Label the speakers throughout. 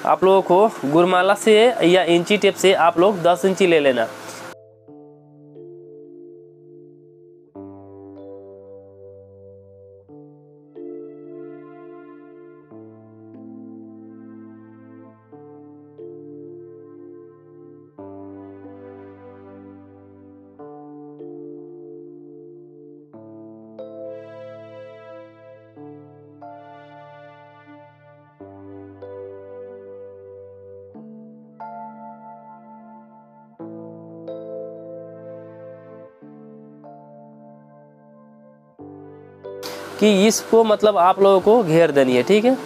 Speaker 1: आप लोगों को गुरमाला से या इंची टेप से आप लोग 10 इंची ले लेना। कि इसको मतलब आप लोगों को घेर देनी है, ठीक है।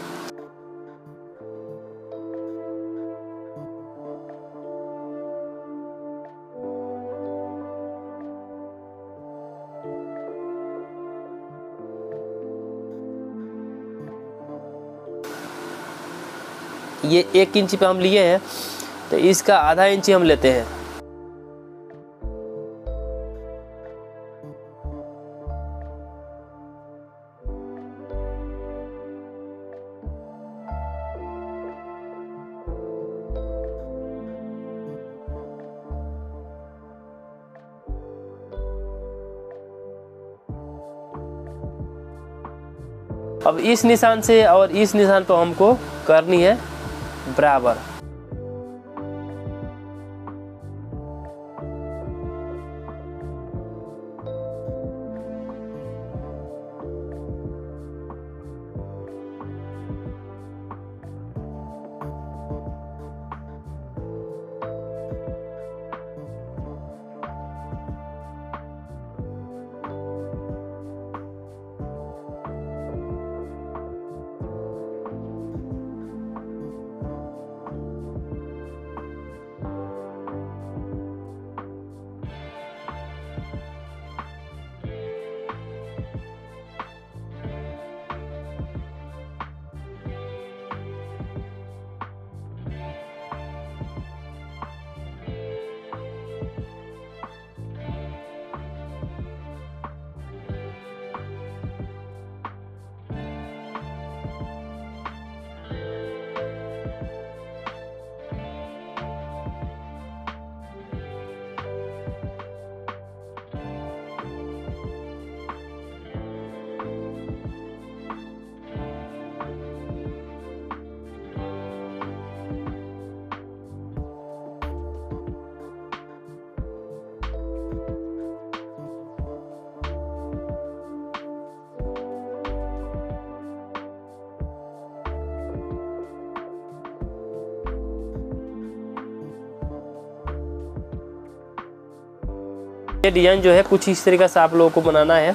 Speaker 1: ये 1 इंची पे हम लिए हैं, तो इसका आधा इंची हम लेते हैं। अब इस निशान से और इस निशान पर हमको करनी है बराबर। ये डिजाइन जो है कुछ इस तरीके से आप लोगों को बनाना है।